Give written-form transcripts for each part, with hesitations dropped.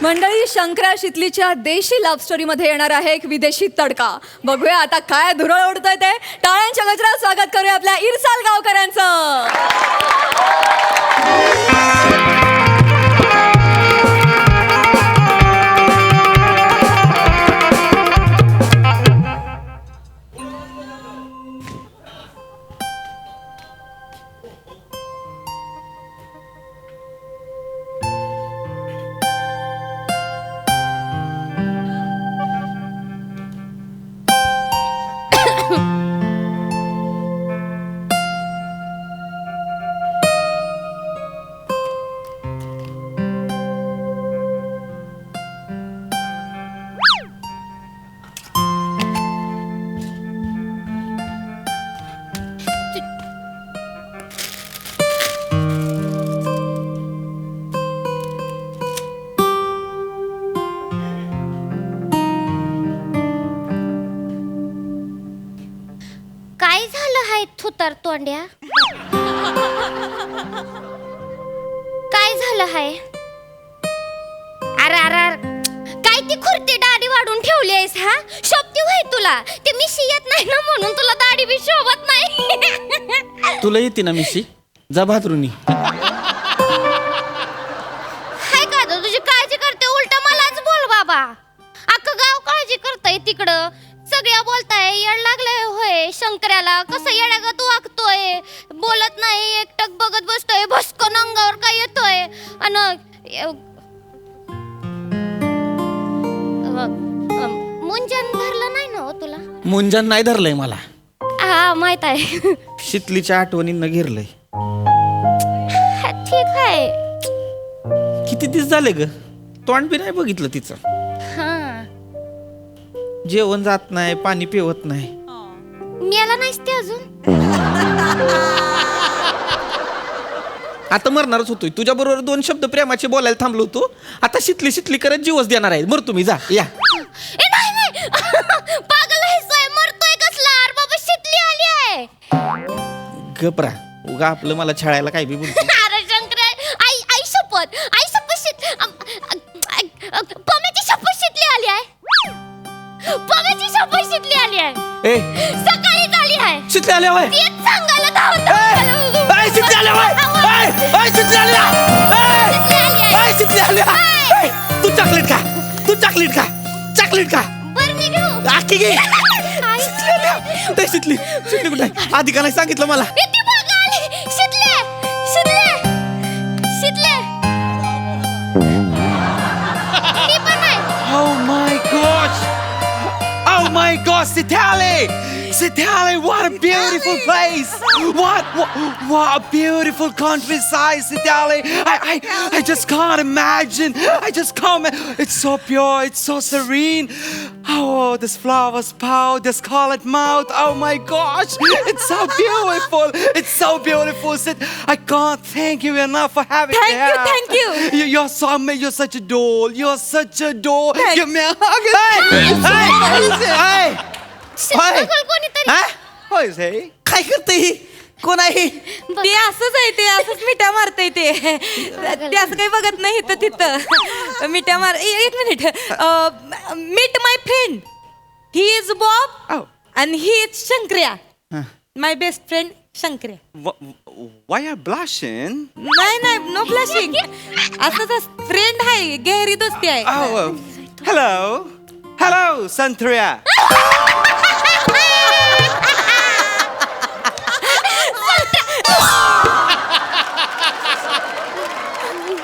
मंडळी, शंकरा शितलीच्या देशी love story मध्ये येणार आहे एक विदेशी तडका. बघूया आता काय धुरळ उडतंय ते. टाळ्यांच्या गजरात स्वागत करूया आपल्या इरसाल गावकरांचं. काय झालं हाय थुतर तोंड्या? काय झालं हाय? अरे काय ती खुर्ती दाढी वाढून ठेवली आहेस हा? शोभती होय तुला? ते मिशी येत नाही ना म्हणून तुला दाढी बी शोभत नाही. तुला येते ना मिशी? जा भातरुनी. हाय का तुझी काळजी करते, उलट मलाच बोल बाबा. अख्खं गाव काळजी करतय तिकडं. सगळ्या बोलताय येड लागलंय होय शंकराला, कसं येड्यागत वागतोय, बोलत नाही, एकटक बघत बसतोय, भस्कन अंगावर काय येतोय. मुंजन धरलं नाही ना हो तुला? मुंजन नाही धरलंय मला. हा माहित आहे. शितलीच्या आठवणींना घेरलंय. ठीक आहे. किती दिवस झाले ग, तोंड बी नाही बघितलं तिचं. हा जेवण जात नाही, पाणी पिवत नाही. मेला नाहीस ते अजून? आता मरणारच होतोय. तुझ्या बरोबर 2 शब्द प्रेमाचे बोलायला थांबलो होतो. आता शितली शितली करत जीवच देणार आहे. मर तुम्ही जा या. ए नाही पागल आहेस, मरतोय कसला? अरे बाबा शितली आली आहे. घबरा उगा आपलं मला छळायला काय बी बोलतो. अरे शंकर, आई शपथ, पम्याची शपथ शितली आली आहे. पम्याची शपथ शितली आली आहे. ए सकाळीच आली आहे. शितली आल्या होय? तेच सांगायला धावत. शितली आल्या होय? शितली आल्या. शितली आल्या. तू चॉकलेट खा, तू चॉकलेट खा, चॉकलेट खा. बरं मी घेऊ. आखी घे. कुठे शितली? शितली कुठे? आधी का नाही सांगितलं मला? ती बघ आली. शितले शितले शितले. ती पण आहे. Oh my gosh! Oh my gosh, Sitali! Sitali, what a beautiful place! What a beautiful countryside, Sitali! I just can't imagine. I just can't. It's so pure. It's so serene. Oh, this flowers pout, the scarlet mouth. Oh my gosh, it's so beautiful. It's so beautiful. I can't thank you enough for having me here. Thank you. You're so amazing. You're such a doll. You're such a doll. Give me a hug. Hey! बघल कोणीतरी. What is he? काय करते ही? कोण आहे? ते असंच आहे, ते असंच मिठ्या मारतय ते. ते असं काही बघत नाही इथं तिथं. मिठ्या मार. एक minute. Meet my friend. He is Bob Oh. आणि he is Shankarya. My best friend Shankarya. Why are you blushing? नाही नो फ्लशिंग. असंच फ्रेंड आहे, गहरी दोस्ती आहे. Oh, hello. Hello, Santria.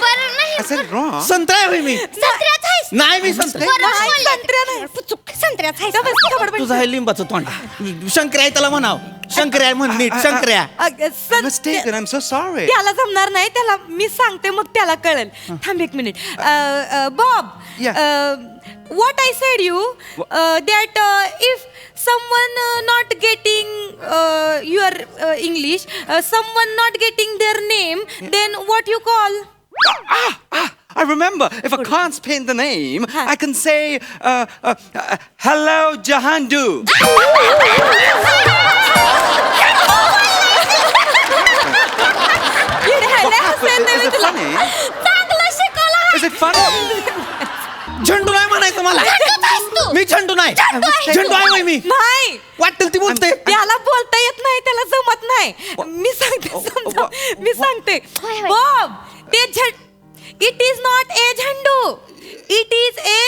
बरं नाही. I said it wrong. संत्रा आहे होय मी? संत्र्याच आहेस. नाही मी संत्रा. बरं बोलले. पुचुक संत्र्याच आहेस. तुझा आहे लिंबाचं तोंड. शंकर आहे त्याला म्हणाव. शंकर आहे म्हण नीट. शंकर्या. Mistaken. I'm so sorry. त्याला जमणार नाही, त्याला मी सांगते मग त्याला कळेल. थांब एक minute. Bob, what I said you that if someone not getting your English, someone not getting their name, then what you call? I remember. If I can't spell the name, I can say, hello, Jahandu. Is it funny? चांगलं शिकवलं. Is it funny? मला झंडूच आहेस तू. मी झंडू नाही झंडू आहे होय मी नाही वाटेल ती बोलते त्याला बोलता येत नाही त्याला जमत नाही मी सांगते समजा, मी सांगते होय, होय. बॉब ते इट इज नॉट ए झंडू इट इज ए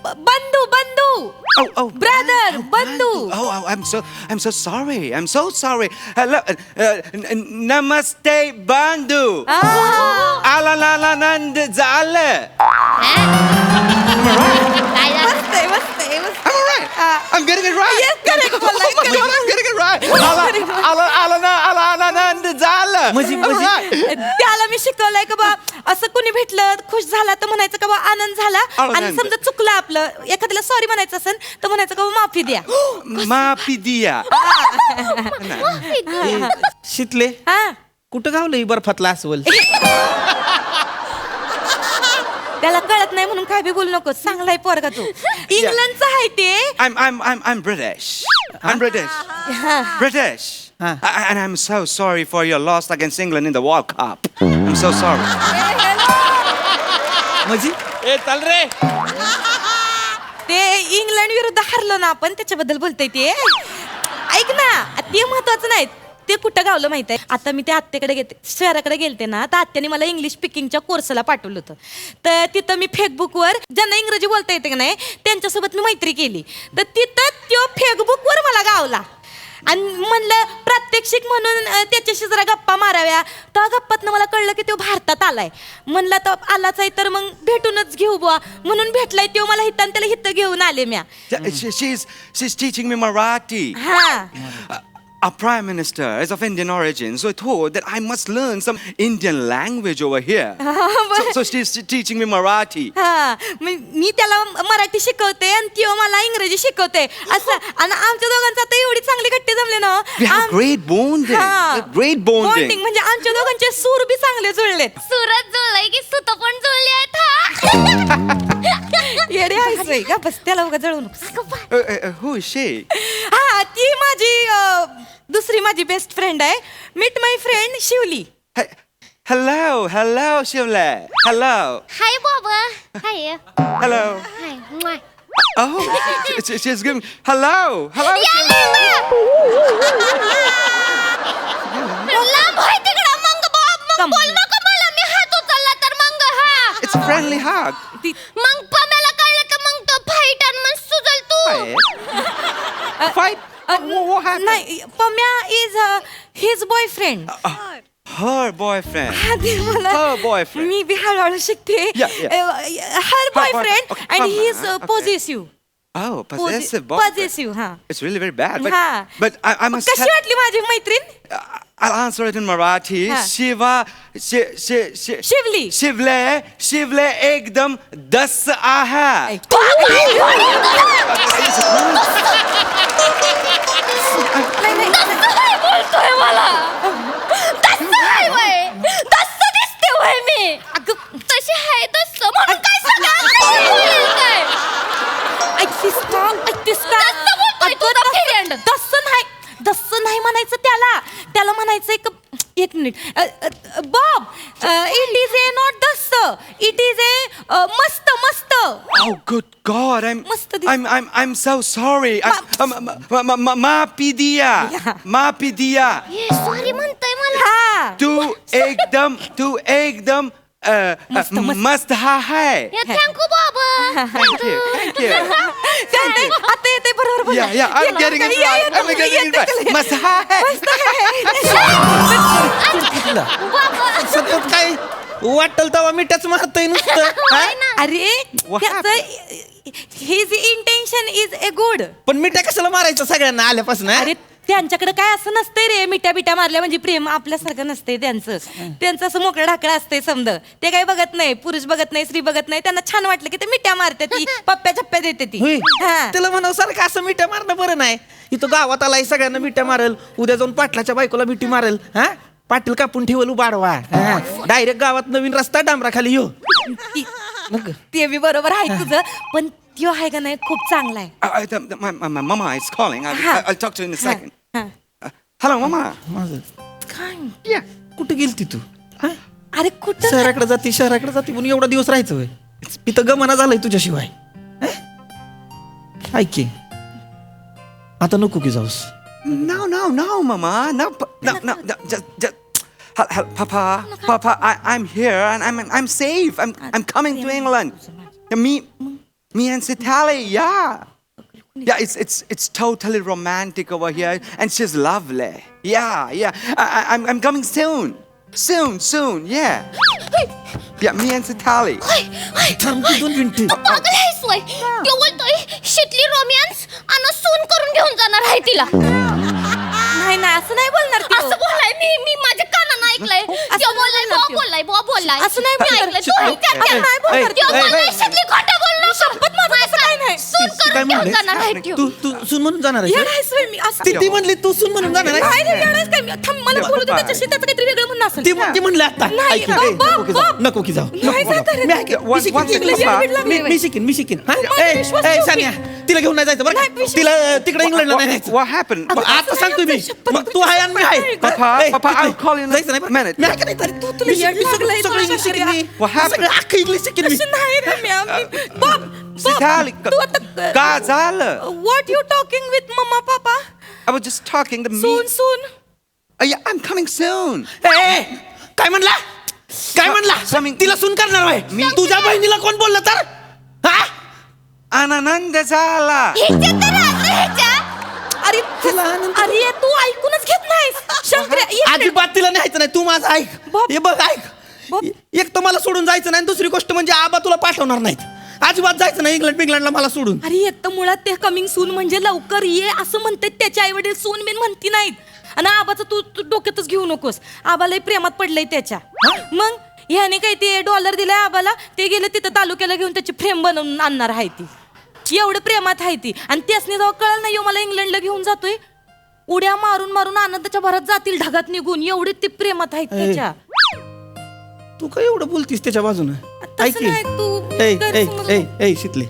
बंधू ब्रदर बंधू I'm so sorry. I'm so sorry. Hello, namaste, Bandu. Alalanand zala. काय झालं? मस्त आहे, मस्त आहे, मस्त आहे. I'm alright. I'm getting it right. Yes, correct, बोललाय, Oh my God, I'm getting it right. Alalanand zala. Maji. त्याला मी शिकवलंय का बा असं कोणी भेटलं खुश झाला तर म्हणायचं का बा आनंद झाला आणि आनंद. समजा चुकलं आपलं एखाद्याला सॉरी म्हणायचं असेल तर म्हणायचं का बा माफी द्या Maafi dia. शितले हा कुठं गावलं ही बर्फातला अस्वल त्याला कळत नाही म्हणून काय बी बोलू नको चांगलाय पोरगा तू इंग्लंडचा आहे ते I'm British. I'm British. British. And I'm so sorry for your loss against England in the World Cup. I'm so sorry. म्हणजे ए चल रे. ते इंग्लंड विरुद्ध हरलो ना आपण त्याच्याबद्दल बोलतोय ते ऐक ना ते महत्वाचं नाही ते कुठं गावलं माहित आहे आता मी त्या आत्याकडे गेले शहराकडे गेलते ना तर आत्याने मला इंग्लिश स्पीकिंगच्या कोर्सला पाठवलं होतं तर तिथं मी फेसबुकवर ज्यांना इंग्रजी बोलता येते का नाही त्यांच्यासोबत मी मैत्री केली तर तिथं तो फेसबुकवर मला गावला आणि म्हणलं प्रात्यक्षिक म्हणून त्याच्याशी जरा गप्पा माराव्या तर गप्पातनं मला कळलं की तो भारतात आलाय म्हणलं तर आलाच आहे तर मग भेटूनच घेऊ बुवा म्हणून भेटलाय तो मला हिथं आणि त्याला हिथं घेऊन आले म्या She's teaching me Marathi. हा Our prime minister is of Indian origin, so I thought that I must learn some Indian language over here. So she's teaching me Marathi. हा मी त्याला मराठी शिकवते आणि त्यो मला इंग्रजी शिकवते असं आणि आमच्या दोघांचं आता एवढी चांगली गट्टी जमले ना We have great bonding. हा. Great bonding. Bonding म्हणजे आमच्या दोघांचे सूर बी चांगले जुळलेत सुरत जुळलंय की सुत पण जुळली आहेत हा. येडे आहेस का बस त्याला उगा जळू नको Who is she? हा ती माझी दुसरी माझी बेस्ट फ्रेंड आहे meet my friend Shivli Hey, hello, Shivle. Hello. हाय बाबा हाय Hello. हाय म्वा. Oh, she's giving. Hello. या बाबा. लांब होय तिकडं मग बाब मग Come. बोल नको मला मी हात उचलला तर मग हा It's a friendly hug. ती मग पम्याला कळलं तर मग तो फाईट आणि मग सुजल तू Fight? What happened? नाही Pamya is his boyfriend Her boyfriend. Her boyfriend. मी बी हळूहळू शिकते Yeah, her boyfriend Okay, and come. He is Okay. Positive Oh, possessive boyfriend. Positive हा It's really very bad. But, हा but I must कशी वाटली माझी मैत्रीण I'll answer it in Marathi. Ha. Shivli Shivle ekdam 10 aha. बोलतोय मला तसं आहे वय तसं दिसते वय मी अगं तशी आहे तसं म्हणून काय सगळं काय ऐकतीस का तसं बोलतोय तुझा फ्रेंड दस्स नाही म्हणायचं त्याला म्हणायचं एक minute Bob it is A not दस्स इट इज ए मस्त Oh, good God! Must this- I'm so sorry. Maapidia. Yeah. Maapidia. ये सॉरी म्हणतोय मला हा तू एकदम मस्त hai. हे थँक्यू बाबा Thank you. आता येते बरोबर Yeah, I'm getting it right. I'm getting it right. Must hai. बाबा सतत काय वाटल तेव्हा मिठाच मारतय नुसतं हा? अरे his intention is a good पण मिठा कशाला मारायचं सगळ्यांना आल्यापासून हा? अरे त्यांच्याकडे काय असं नसतंय रे मिठ्या बिट्या मारल्या म्हणजे प्रेम आपल्यासारखं नसतंय त्यांचं असं मोकळं ढाकळं असतंय समज ते काही बघत नाही पुरुष बघत नाही स्त्री बघत नाही त्यांना छान वाटलं की ते मिठ्या मारते ती पप्प्या छप्प्या देते ती होय. हा. त्याला म्हणावं सारखं असं मिठा मारणं बरं नाही इथं गावात आलाय सगळ्यांना मिठा मारल उद्या जाऊन पाटलाच्या बायकोला मिठी मारल हा पाटील कापून ठेवल उबाडवा डायरेक्ट गावात नवीन रस्ता डांबरा खाली येऊ ती- ते बी बरोबर आहे तुझं पण त्यो आहे का नाही खूप चांगला आहे My mama is calling. I'll talk to you in a second. हा. Hello, mama. माझं काय कुठे गेलती तू हा? अरे कुठं शहराकडे जाती पण एवढा दिवस राहायचं होय इथं गमना झालंय तुझ्याशिवाय. ऐक की आता नको की जाऊस. No, Mama. No, just. Papa, I'm here and I'm safe. I'm coming to England. Me and Sitali, yeah. Yeah, it's totally romantic over here, and she's lovely. Yeah. I'm coming soon. Soon, yeah. Yeah, me and Sitali. थांब की 2 मिनिटं. पागल आहेस वय तो बोलतोय Shitli romance आणि सून करून घेऊन जाणार आहे तिला. नाही असं नाही बोलणार ती. असं बोललाय मी माझ्या कानानं ऐकलंय. तो बोललाय बोललाय असं नाही मी बोलणार. ऐकलंय. तू ऐकत असं नाही बोलणार. तो बोललाय शितली खोटं बोललो. शपथ माझं असं काही नाही. सून करून घेऊन जाणार आहे त्यो. तू सून म्हणून जाणार आहे. येड आहेस वय मी असं. ती म्हणली तू सून म्हणून जाणार आहे. नाही रे, येड आहेस काय मी? थांब मला बोलू दे त्याच्याशी. त्याचं काहीतरी वेगळं म्हणणं असेल. ती म्हणली आता. नाही, ऐक की, बाप. नको की जाऊ. नाही जात रे. मी ऐकेन. One second, मी शिकेन. हा? माझा ए, विश्वास ए, ठेव की. सानिया, तिला घेऊन नाही जायचं बरं नाही, का? विश्वास- तिला तिकडे इंग्लंडला नाही जायचं. What happened? अगं, आता असं सांगतो नाही मी. शपथ. मग तू आहे आणि मी आहे. Papa, A, I'll call you in जायचं नाही a बरं. minute. मी ऐकत नाही तरी. तुला येड लागलंय सगळं इंग्लिश शिकेन मी. What happened? सगळं अख्खं इंग्लिश शिकेन मी. तशी नाही रे मी. बाप Sitali, तू आता का झालं? What you talking with mama papa? I was just talking to me. Soon Yeah, I'm coming soon. ए, काय म्हणला Coming. तिला सून करणार आहे. तुझ्या बहिणीला कोण बोललं तर? हा? आनंद झाला. ह्याच्या तर राहत ह्याच्या. अरे अरे तू ऐकूनच घेत नाहीस शंकर्या. एक मिनिट. अजिबात तिला न्यायचं नाही. तू माझं ऐक. बाप. हे बघ ऐक. बाप. एक तर मला सोडून जायचं नाही. दुसरी गोष्ट म्हणजे आबा तुला पाठवणार नाहीत. अजिबात जायचं नाही इंग्लंडला मला सोडून. अरे येत मुळात ते कमिंग सून म्हणजे लवकर ये असं म्हणतात. त्याचे आई वडील सून बिन म्हणती नाहीत. आणि आबाचं तू डोक्यातच घेऊ नकोस. आबालाही प्रेमात पडलंय त्याच्या. मग ह्याने काही ते $1 दिलाय आबाला. ते गेलं तिथं तालुक्याला घेऊन त्याची फ्रेम बनवून आणणार आहे ती. एवढं प्रेमात आहे ती. आणि त्यासनी जेव्हा कळलं नाही मला इंग्लंडला घेऊन जातोय, उड्या मारून आनंदाच्या भरात जातील ढगात निघून. एवढे ते प्रेमात आहेत त्याच्या. तू काय एवढं बोलतीस त्याच्या बाजूनं? तसं नाही तू ऐक शितले,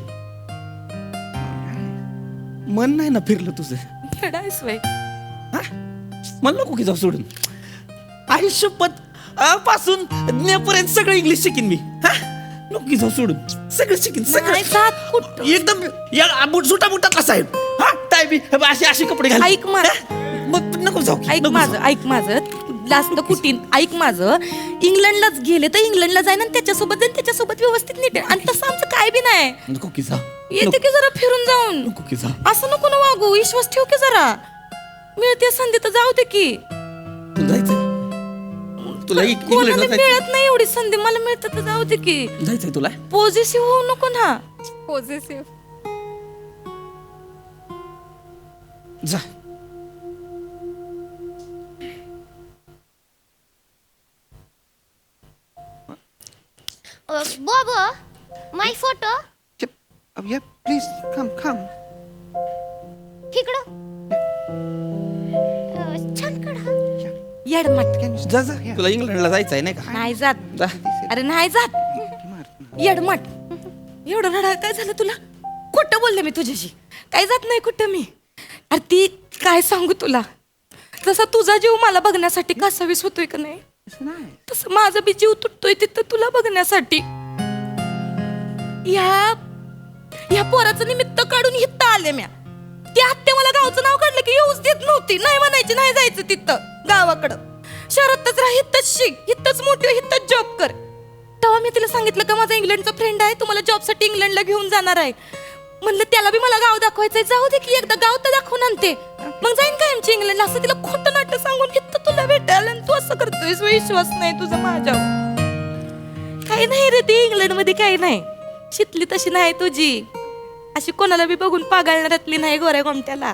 मन नाही ना फिरलं तुझं? येडायस वय. हा? मला नको की जाऊ सोडून. आयुष्यपत पासून ज्ञापर्यंत सगळं इंग्लिश शिकीन मी. हा? नको की जाऊ सोडून. सगळं शिकीन नाही जात कुठं. एकदम सुटा बुटातला साहेब. हा टाय बी अशी कपडे घाल. ऐक मग नको जाऊ की. नको जाऊ. ऐक माझं लास्ट कुटीन ऐक माझं. इंग्लंडलाच गेले तर इंग्लंडला जाईन आणि त्याच्यासोबत व्यवस्थित नीट. आणि तसं आमचं काय बी नाही. नको की जा. येते की जरा फिरून जाऊन. नको की जा. असं नको ना वागू. विश्वास ठेव की जरा. मिळते संधी तर जाऊ दे की. तू जायचंय? तुला कोणाला इंग्लंडला जायचं? मिळत नाही एवढी संधी. मला मिळतं तर जाऊ दे की. जायचंय तुला? पॉझिटिव्ह होऊ नको ना. पॉझिटिव्ह जा. बाबा माय फोटो Yeah, please come. इकडं. छान काढा. येडमट. जा. तुला इंग्लंडला जायचंय नाही का? नाही जात. जा. अरे नाही जात. येडमट. एवढं रडा काय झालं तुला? खोटं बोलले मी तुझ्याशी. काय जात नाही कुठं मी. अरे ती काय सांगू तुला. जसा तुझा जीव मला बघण्यासाठी कासावीस होतोय का नाही, तसं माझा बी जीव तुटतोय तिथं तुला बघण्यासाठी. या पोराचं निमित्त काढून हित्त आले म्या. ती आत्या मला गावचं नाव काढलं की येऊच देत नव्हती. नाही म्हणायची नाही जायचं तिथं गावाकडं. शहरातच राहा. हित्तच शिक. हित्तच मोठी हो, हित्तच जॉब कर. तेव्हा मी तिला सांगितलं का माझा इंग्लंडचा फ्रेंड आहे, तुम्हाला जॉबसाठी इंग्लंडला घेऊन जाणार आहे. म्हणलं त्याला बी मला गाव दाखवायचंय. जाऊ दे की एकदा गाव तर दाखवून आणते. मग जाईन काय आमची इंग्लंडला. असं तिला खोटं नाटक सांगून घेतलं तुला भेटायला. आणि तू असं करतोयस. विश्वास नाही तुझा माझ्यावर. काही नाही रे ते इंग्लंड मध्ये काही नाही. शितली तशी नाही तुझी. अशी कोणाला बी बघून पागाळणाऱ्यातली नाही गोऱ्या गोमट्याला.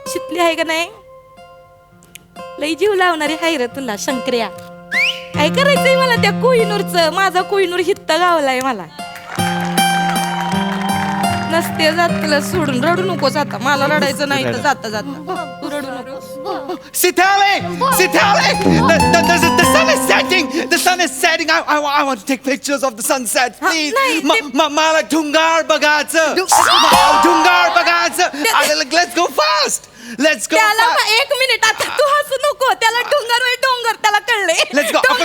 शितली आहे का नाही. लई जीव लावणारी हाय रे तुला शंकर्या. काय करायचंय मला त्या कोहिनूरचं. माझा कोहिनूर हित्त गावलाय मला. नसते जात तुला सोडून. रडू नकोस आता. मला रडायचं नाही तर जाता तू रडू नकोस. Sitali! The sun is setting. The sun is setting. I want to take pictures of the sunset, please. नाही, मला डोंगर बघायचं. डोंगर बघायचं. Let's go fast. Let's go त्याला fast. एक मिनिट आता तू हसू नको. त्याला डोंगर त्याला कळले. Let's go. आपण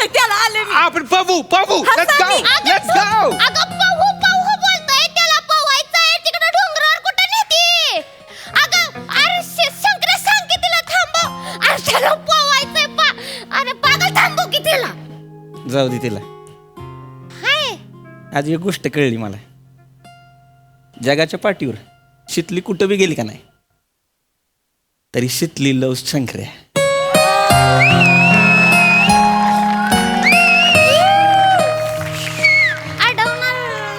त्याला आले मी. पाहू. Let's go. हसा Let's go. दे तिला. हाय आज एक गोष्ट कळली मला. जगाच्या पाठीवर शितली कुठं बी गेली का नाही तरी शितली लव शंकर्या. अडवणार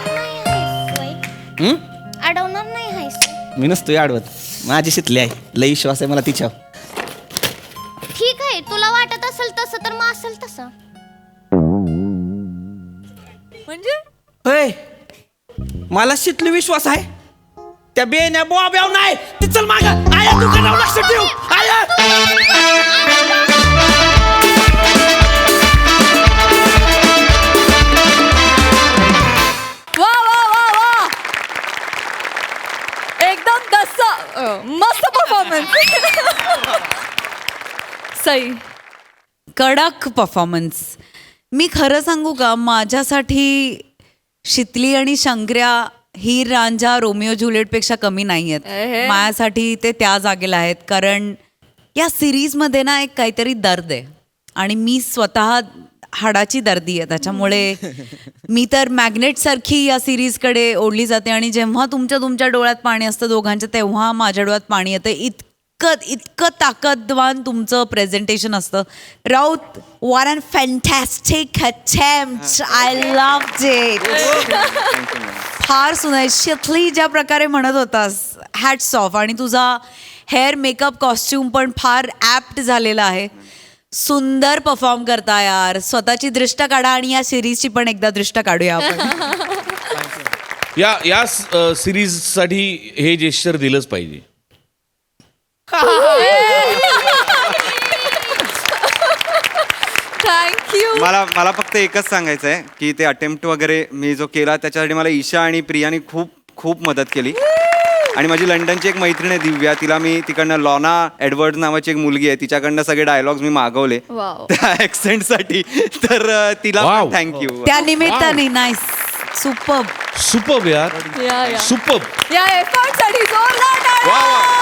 नाही आहेस वय? हं? अडवणार नाही आहेस मी नसतोय आडवत. माझी शितली आहे, लई विश्वास आहे मला तिच्यावर. ठीक आहे, तुला वाटत असेल तसं तर मग असेल तसं. म्हणजे होय, मला शितली विश्वास आहे. त्या बेन्या बोब्याव नाही. ती चल माग. आया तू कशावर लक्ष ठेव. आया वा वा वा वा, एकदम मस्त परफॉर्मन्स. सई, कडक परफॉर्मन्स. मी खरं सांगू का, माझ्यासाठी शितली आणि शंकर्या ही रांझा रोमिओ ज्युलियटपेक्षा कमी नाही आहेत. माझ्यासाठी ते त्या जागेला आहेत, कारण या सिरीजमध्ये ना एक काहीतरी दर्द आहे आणि मी स्वतः हाडाची दर्दी आहे. त्याच्यामुळे मी तर मॅग्नेटसारखी या सिरीजकडे ओढली जाते आणि जेव्हा तुमच्या डोळ्यात पाणी असतं दोघांच्या, तेव्हा माझ्या डोळ्यात पाणी येतं. इतकं ताकदवान तुमचं प्रेझेंटेशन असतं. Raut, what an fantastic attempt. I loved it. फार सुंदर. शितली ज्या प्रकारे म्हणत होतास, हॅट्स ऑफ. आणि तुझा हेअर मेकअप कॉस्ट्युम पण फार ॲप्ट झालेला आहे. सुंदर परफॉर्म करता यार. स्वतःची दृष्ट काढा आणि या सिरीजची पण एकदा दृष्ट काढूया आपण. या सिरीज साठी हे जेस्चर दिलंच पाहिजे. थँक्यू. मला फक्त एकच सांगायचं आहे की ते अटेम्प्ट वगैरे मी जो केला त्याच्यासाठी मला ईशा आणि प्रियाने खूप खूप मदत केली. आणि माझी लंडनची एक मैत्रीण आहे दिव्या, तिला मी तिकडनं लॉना एडवर्ड नावाची एक मुलगी आहे, तिच्याकडनं सगळे डायलॉग्स मी मागवले त्या ॲक्सेंटसाठी. तर तिला Wow. थँक्यू. त्या निमित्ताने नाईस. सुपर. सुपर्ब यार, सुपर्ब. या एफर्टसाठी जोरदार टाळ्या.